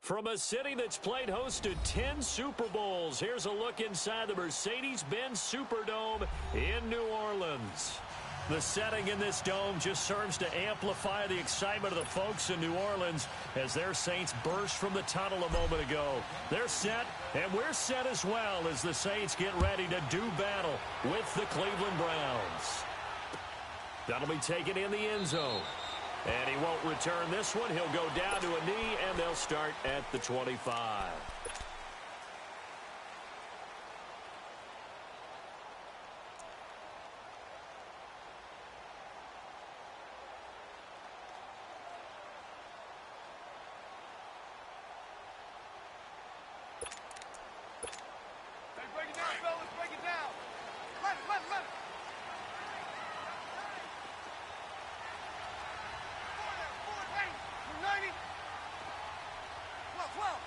From a city that's played host to 10 Super Bowls, here's a look inside the Mercedes-Benz Superdome in New Orleans. The setting in this dome just serves to amplify the excitement of the folks in New Orleans as their Saints burst from the tunnel a moment ago. They're set, and we're set as well as the Saints get ready to do battle with the Cleveland Browns. That'll be taken in the end zone. And he won't return this one. He'll go down to a knee, and they'll start at the 25. Hey, break it down, fellas. Break it down. Let it. Forward, hey. 90. 12.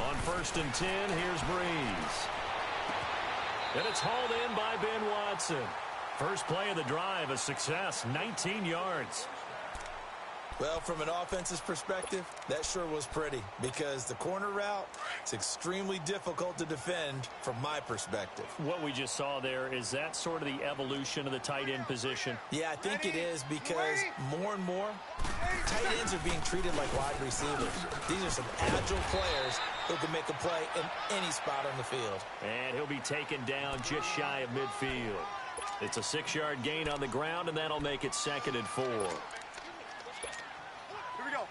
On 1st and 10, here's Breeze. And it's hauled in by Ben Watson. First play of the drive, a success, 19 yards. Well, from an offense's perspective, that sure was pretty because the corner route is extremely difficult to defend from my perspective. What we just saw there, is that sort of the evolution of the tight end position? Yeah, I think it is because more and more, tight ends are being treated like wide receivers. These are some agile players who can make a play in any spot on the field. And he'll be taken down just shy of midfield. It's a 6-yard gain on the ground, and that'll make it 2nd and 4. Here we go.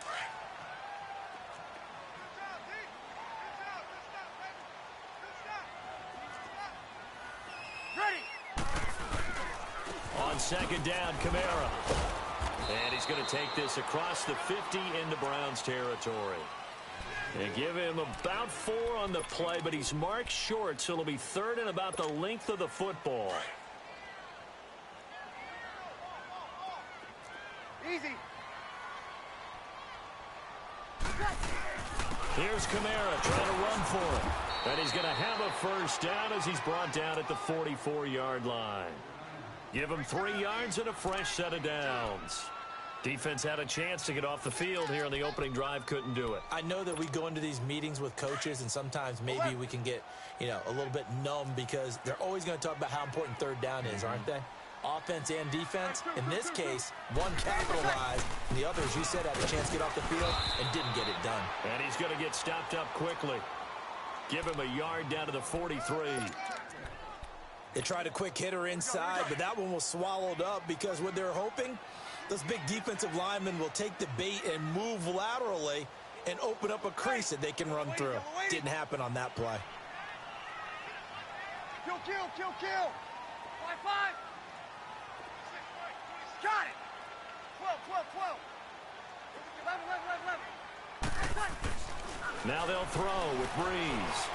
Ready. On 2nd down, Kamara. And he's going to take this across the 50 into Browns territory. They give him about 4 on the play, but he's marked short, so it'll be 3rd and about the length of the football. Easy. Here's Kamara trying to run for him. And he's going to have a first down as he's brought down at the 44-yard line. Give him 3 yards and a fresh set of downs. Defense had a chance to get off the field here in the opening drive, couldn't do it. I know that we go into these meetings with coaches, and sometimes maybe we can get, a little bit numb because they're always going to talk about how important 3rd down is, aren't they? Offense and defense. In this case, one capitalized, and the other, as you said, had a chance to get off the field and didn't get it done. And he's going to get stopped up quickly. Give him a yard down to the 43. They tried a quick hitter inside, but that one was swallowed up because what they're hoping, those big defensive linemen will take the bait and move laterally and open up a crease that they can run through. Didn't happen on that play. Kill. 5. Got it. 12. 11. Now they'll throw with Breeze.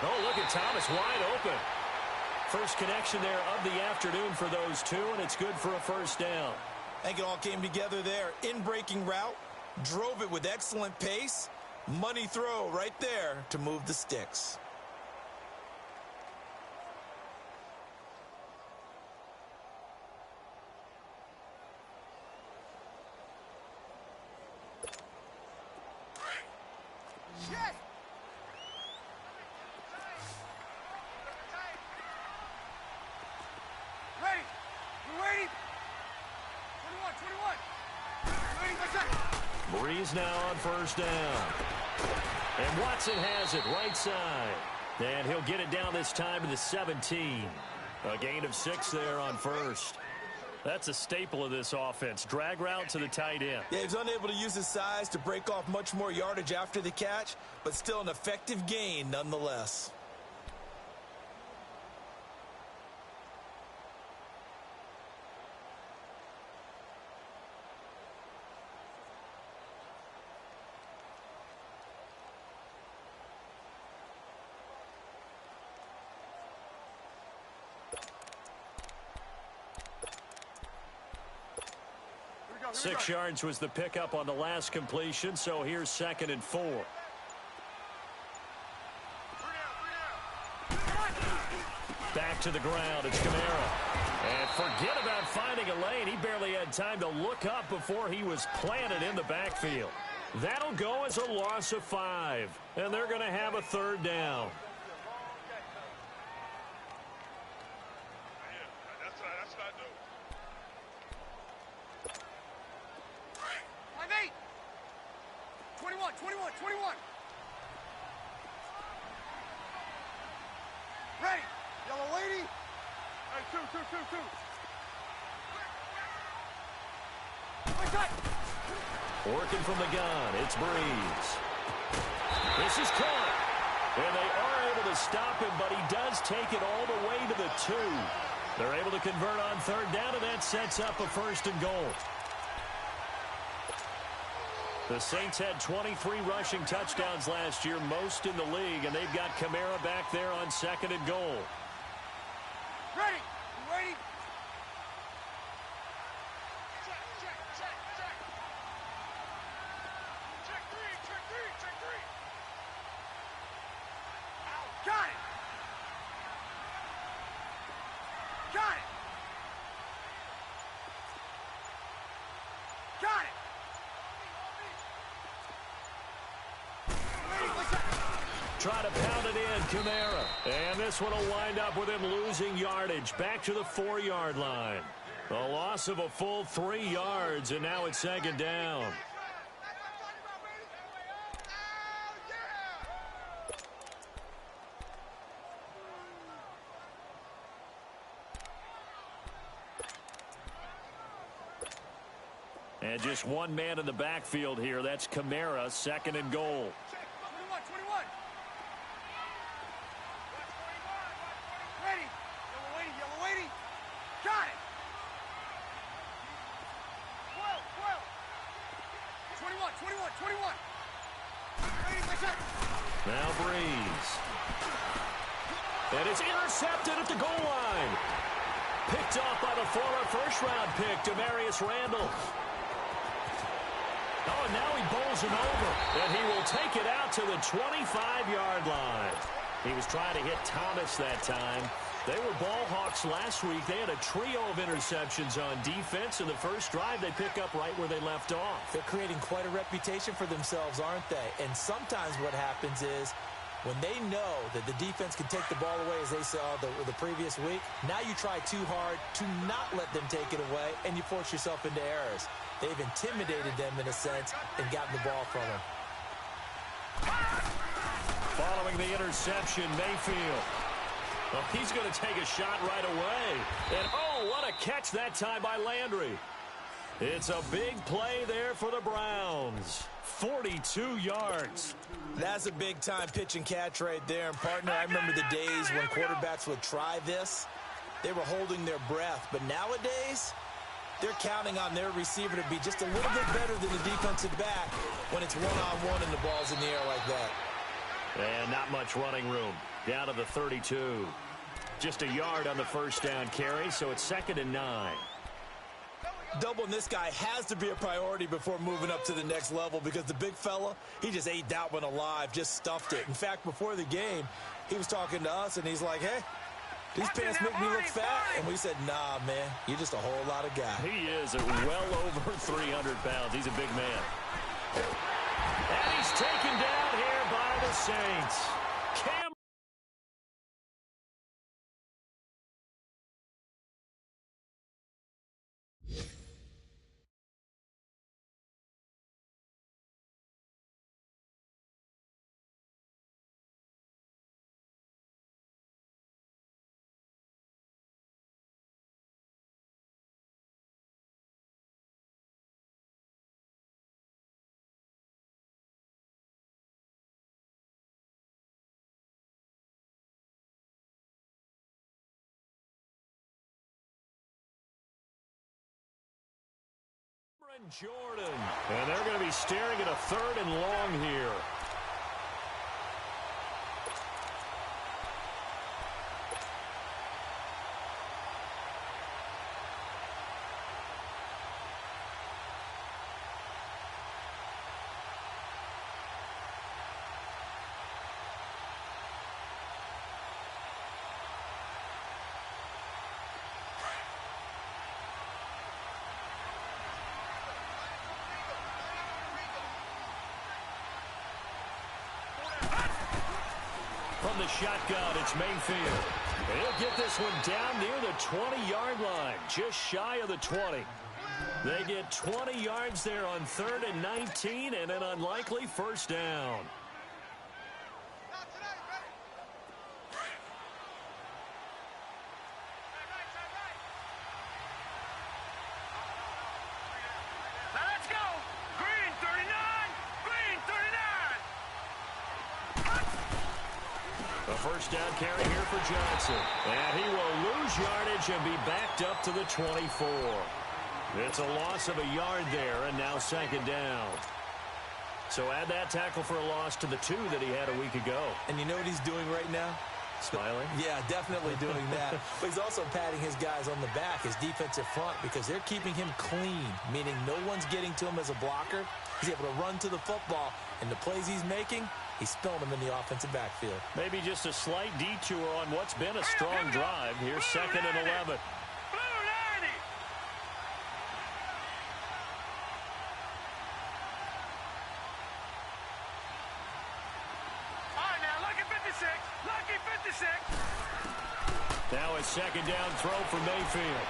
Oh, look at Thomas wide open. First connection there of the afternoon for those two, and it's good for a first down. I think it all came together there. In-breaking route, drove it with excellent pace. Money throw right there to move the sticks. Yes. Ready. We're waiting. 21. Breeze now on first down. And Watson has it right side. And he'll get it down this time to the 17. A gain of 6 there on first. That's a staple of this offense. Drag route to the tight end. Yeah, he's unable to use his size to break off much more yardage after the catch, but still an effective gain nonetheless. Here we go. 6 yards was the pickup on the last completion, so here's 2nd and 4. Back to the ground. It's Kamara. And forget about finding a delay, and he barely had time to look up before he was planted in the backfield. That'll go as a loss of 5, and they're going to have a third down. That's what I do. 5-8. 21. Ready. Yellow lady. Hey, two. Working from the gun, it's Breeze. This is caught. And they are able to stop him, but he does take it all the way to the 2. They're able to convert on third down, and that sets up a 1st and goal. The Saints had 23 rushing touchdowns last year, most in the league, and they've got Kamara back there on 2nd and goal. Ready. Ready. Got it. Try to pound it in, Kamara. And this one will wind up with him losing yardage back to the 4-yard line. A loss of a full 3 yards, and now it's 2nd down. And just one man in the backfield here. That's Kamara, 2nd and goal. 21. Ready. Yellow lady. Got it. 12. 21. Now Breeze. And it's intercepted at the goal line. Picked off by the former first-round pick, Demarius Randall. Oh, and now he bowls him over. And he will take it out to the 25-yard line. He was trying to hit Thomas that time. They were ball hawks last week. They had a trio of interceptions on defense. In the first drive, they pick up right where they left off. They're creating quite a reputation for themselves, aren't they? And sometimes what happens is when they know that the defense can take the ball away, as they saw the previous week, now you try too hard to not let them take it away, and you force yourself into errors. They've intimidated them in a sense and gotten the ball from them. Following the interception, Mayfield. Well, he's going to take a shot right away. And, oh, what a catch that time by Landry. It's a big play there for the Browns. 42 yards. That's a big-time pitch and catch right there. And, partner, I remember the days when quarterbacks would try this. They were holding their breath. But nowadays, they're counting on their receiver to be just a little bit better than the defensive back when it's one-on-one and the ball's in the air like that. And not much running room. Down to the 32. Just a yard on the first down carry, so it's 2nd and 9. Doubling this guy has to be a priority before moving up to the next level because the big fella, he just ate that one alive, just stuffed it. In fact, before the game, he was talking to us, and he's like, hey, these pants make me look fat. And we said, nah, man, you're just a whole lot of guy. He is well over 300 pounds. He's a big man. And he's taken down here by the Saints. Jordan. And they're going to be staring at a 3rd and long here. the shotgun. It's Mayfield. And he'll get this one down near the 20-yard line, just shy of the 20. They get 20 yards there on 3rd and 19 and an unlikely first down. First down carry here for Johnson. And he will lose yardage and be backed up to the 24. It's a loss of a yard there, and now 2nd down. So add that tackle for a loss to the 2 that he had a week ago. And you know what he's doing right now? Smiling? Yeah, definitely doing that. But he's also patting his guys on the back, his defensive front, because they're keeping him clean, meaning no one's getting to him as a blocker. He's able to run to the football, and the plays he's making, he's spilling them in the offensive backfield. Maybe just a slight detour on what's been a strong drive. Here's 2nd and 11. Now a 2nd down throw for Mayfield.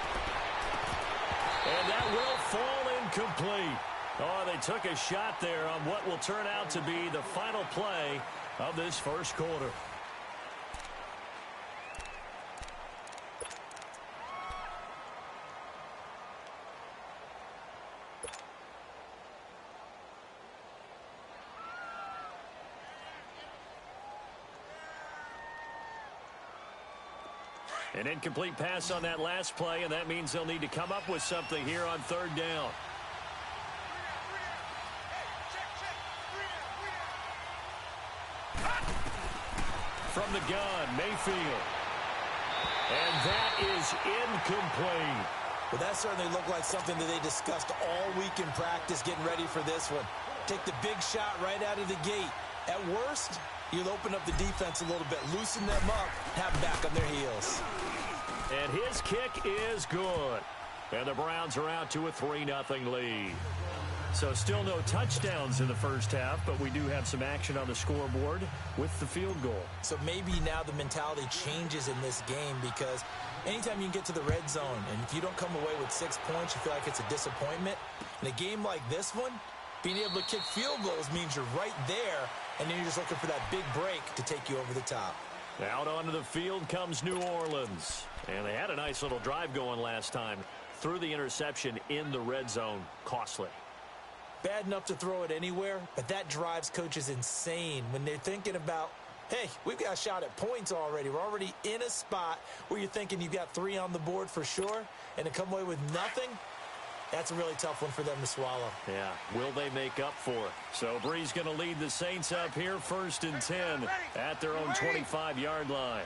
And that will fall incomplete. Oh, they took a shot there on what will turn out to be the final play of this first quarter. An incomplete pass on that last play, and that means they'll need to come up with something here on 3rd down. From the gun, Mayfield. And that is incomplete. Well, that certainly looked like something that they discussed all week in practice getting ready for this one. Take the big shot right out of the gate. At worst, you'll open up the defense a little bit, loosen them up, have them back on their heels. And his kick is good. And the Browns are out to a 3-0 lead. So still no touchdowns in the first half, but we do have some action on the scoreboard with the field goal. So maybe now the mentality changes in this game, because anytime you can get to the red zone, and if you don't come away with 6 points, you feel like it's a disappointment. In a game like this one, being able to kick field goals means you're right there, and then you're just looking for that big break to take you over the top. Out onto the field comes New Orleans. And they had a nice little drive going last time. Threw the interception in the red zone. Costly. Bad enough to throw it anywhere, but that drives coaches insane when they're thinking about, hey, we've got a shot at points already. We're already in a spot where you're thinking you've got 3 on the board for sure, and to come away with nothing, that's a really tough one for them to swallow. Yeah, will they make up for it? So Bree's going to lead the Saints up here 1st and 10 at their own 25-yard line.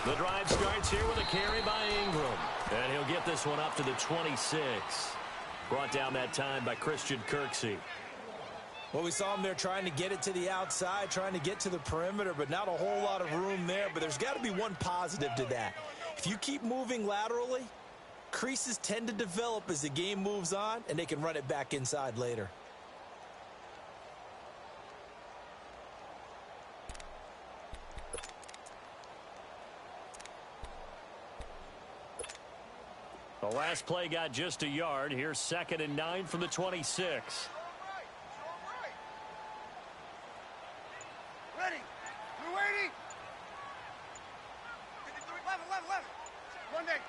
The drive starts here with a carry by Ingram, and he'll get this one up to the 26. Brought down that time by Christian Kirksey. Well, we saw him there trying to get it to the outside, trying to get to the perimeter, but not a whole lot of room there. But there's got to be one positive to that. If you keep moving laterally, creases tend to develop as the game moves on, and they can run it back inside later. The last play got just a yard. Here's 2nd and 9 from the 26. Ready. We're waiting. 11. Monday.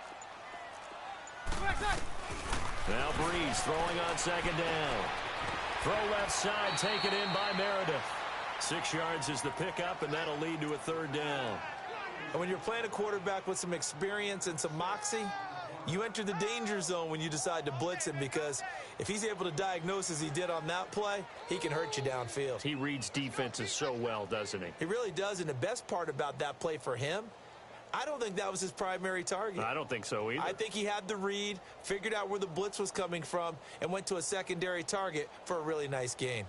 Now Breeze throwing on 2nd down. Throw left side, taken in by Meredith. 6 yards is the pickup, and that'll lead to a 3rd down. And when you're playing a quarterback with some experience and some moxie, you enter the danger zone when you decide to blitz him, because if he's able to diagnose as he did on that play, he can hurt you downfield. He reads defenses so well, doesn't he? He really does, and the best part about that play for him, I don't think that was his primary target. I don't think so either. I think he had the read, figured out where the blitz was coming from, and went to a secondary target for a really nice gain.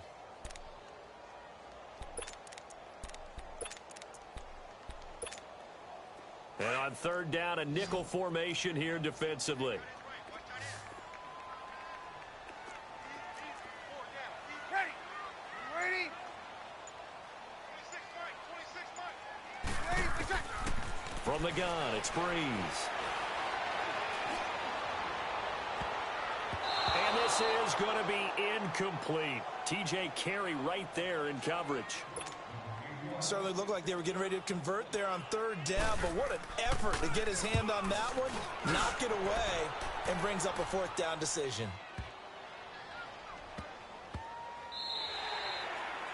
And on 3rd down, a nickel formation here defensively. Ready. Ready. From the gun, it's Breeze. And this is going to be incomplete. T.J. Carey right there in coverage. Certainly looked like they were getting ready to convert there on third down, but what an effort to get his hand on that one, knock it away, and brings up a fourth down decision.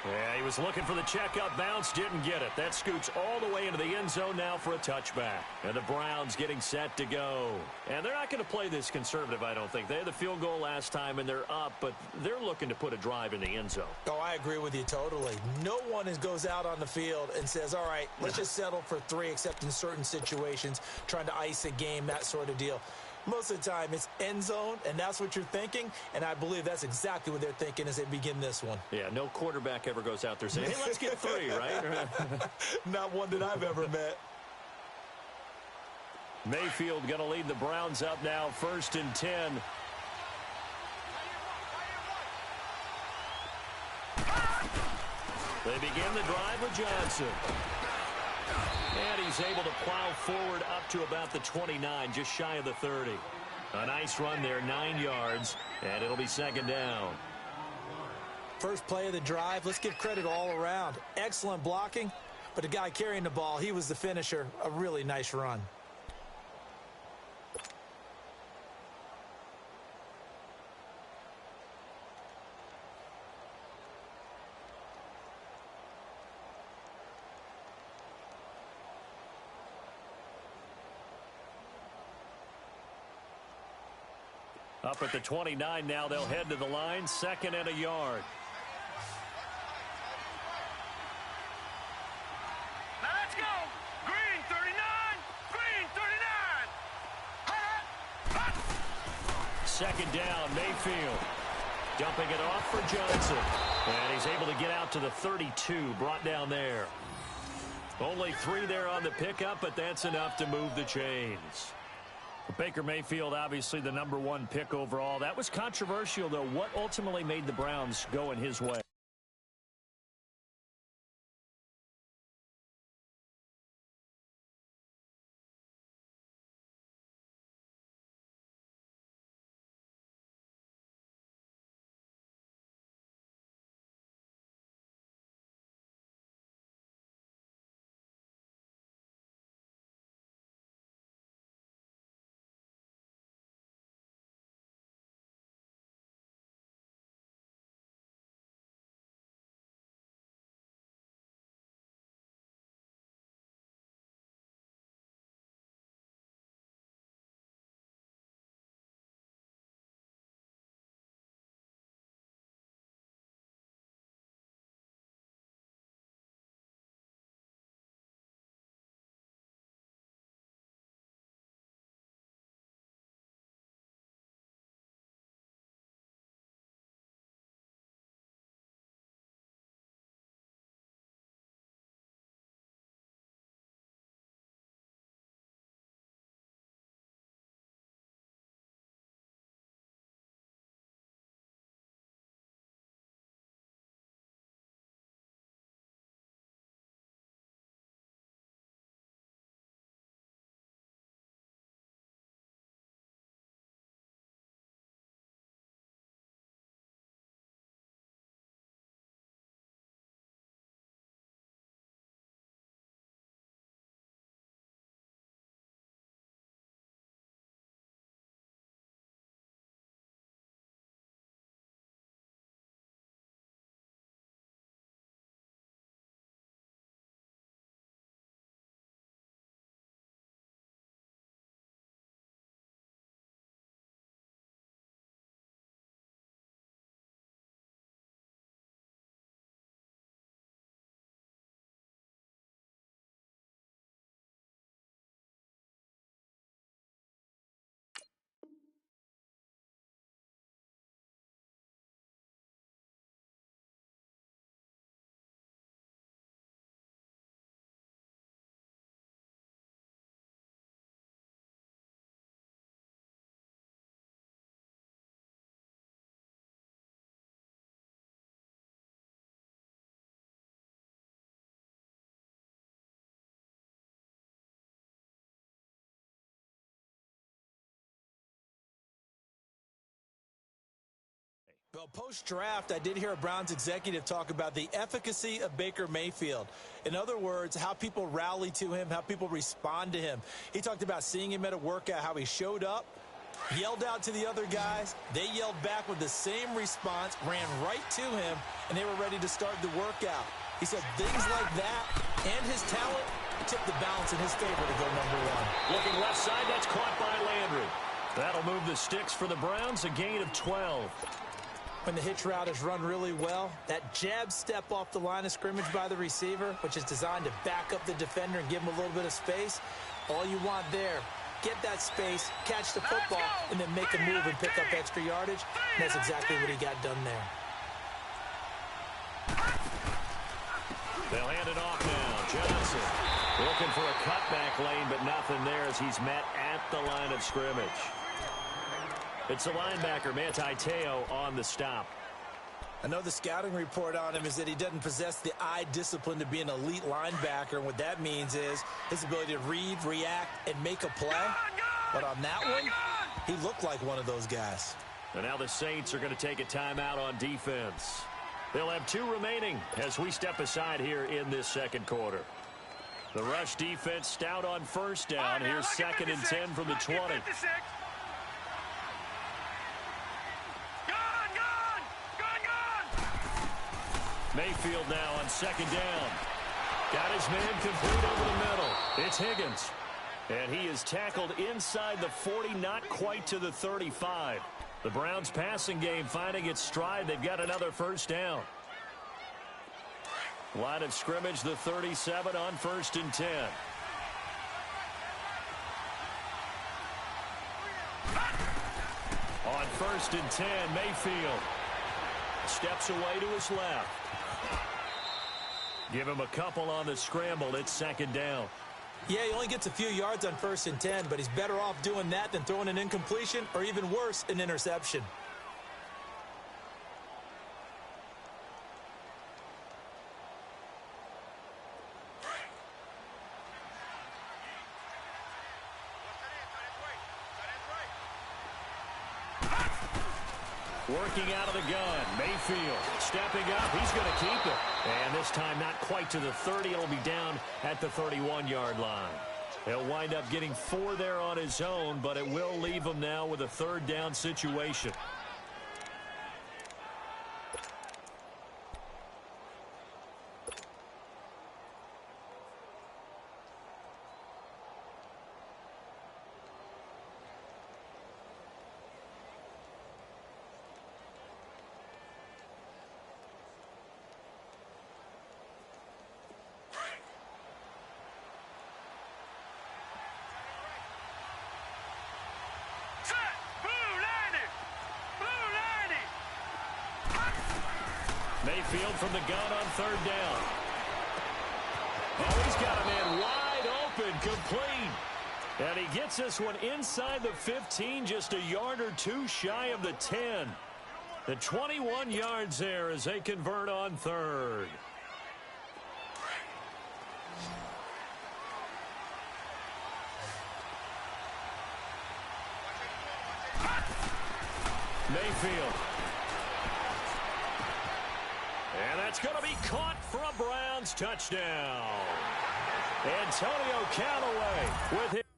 Yeah, he was looking for the checkup bounce, didn't get it. That scoots all the way into the end zone now for a touchback. And the Browns getting set to go. And they're not going to play this conservative, I don't think. They had the field goal last time, and they're up, but they're looking to put a drive in the end zone. Oh, I agree with you totally. No one goes out on the field and says, all right, let's just settle for 3, except in certain situations, trying to ice a game, that sort of deal. Most of the time, it's end zone, and that's what you're thinking, and I believe that's exactly what they're thinking as they begin this one. Yeah, no quarterback ever goes out there saying, hey, let's get 3, right? Not one that I've ever met. Mayfield going to lead the Browns up now, 1st and 10. They begin the drive with Johnson. And he's able to plow forward up to about the 29, just shy of the 30. A nice run there, 9 yards, and it'll be 2nd down. First play of the drive, let's give credit all around. Excellent blocking, but the guy carrying the ball, he was the finisher. A really nice run. Up at the 29 now, they'll head to the line, 2nd and a yard. Now let's go. Green 39. Green 39. 2nd down, Mayfield. Dumping it off for Johnson. And he's able to get out to the 32, brought down there. Only 3 there on the pickup, but that's enough to move the chains. Baker Mayfield, obviously the #1 pick overall. That was controversial, though. What ultimately made the Browns go in his way? Well, post-draft, I did hear a Browns executive talk about the efficacy of Baker Mayfield. In other words, how people rally to him, how people respond to him. He talked about seeing him at a workout, how he showed up, yelled out to the other guys. They yelled back with the same response, ran right to him, and they were ready to start the workout. He said things like that and his talent tipped the balance in his favor to go #1. Looking left side, that's caught by Landry. That'll move the sticks for the Browns, a gain of 12. When the hitch route is run really well, that jab step off the line of scrimmage by the receiver, which is designed to back up the defender and give him a little bit of space, all you want there, get that space, catch the football, and then make a move and pick up extra yardage. And that's exactly what he got done there. They'll hand it off now. Johnson looking for a cutback lane, but nothing there as he's met at the line of scrimmage. It's the linebacker, Manti Te'o, on the stop. I know the scouting report on him is that he doesn't possess the eye discipline to be an elite linebacker. And what that means is his ability to read, react, and make a play. But on that one, he looked like one of those guys. And now the Saints are going to take a timeout on defense. They'll have 2 remaining as we step aside here in this second quarter. The rush defense stout on first down. Here's 2nd and 10 from the 20. Mayfield now on 2nd down. Got his man complete over the middle. It's Higgins. And he is tackled inside the 40, not quite to the 35. The Browns passing game finding its stride. They've got another first down. Line of scrimmage, the 37 on 1st and 10. On 1st and 10, Mayfield steps away to his left. Give him a couple on the scramble. It's 2nd down. Yeah, he only gets a few yards on 1st and 10, but he's better off doing that than throwing an incompletion or even worse, an interception. Working out of the gun. Mayfield stepping up. He's going to keep it. And this time not quite to the 30. It'll be down at the 31-yard line. He'll wind up getting 4 there on his own, but it will leave him now with a 3rd down situation. Mayfield from the gun on 3rd down. Oh, he's got a man wide open, complete. And he gets this one inside the 15, just a yard or 2 shy of the 10. The 21 yards there as they convert on 3rd. Mayfield. And that's going to be caught for a Browns touchdown. Antonio Callaway with his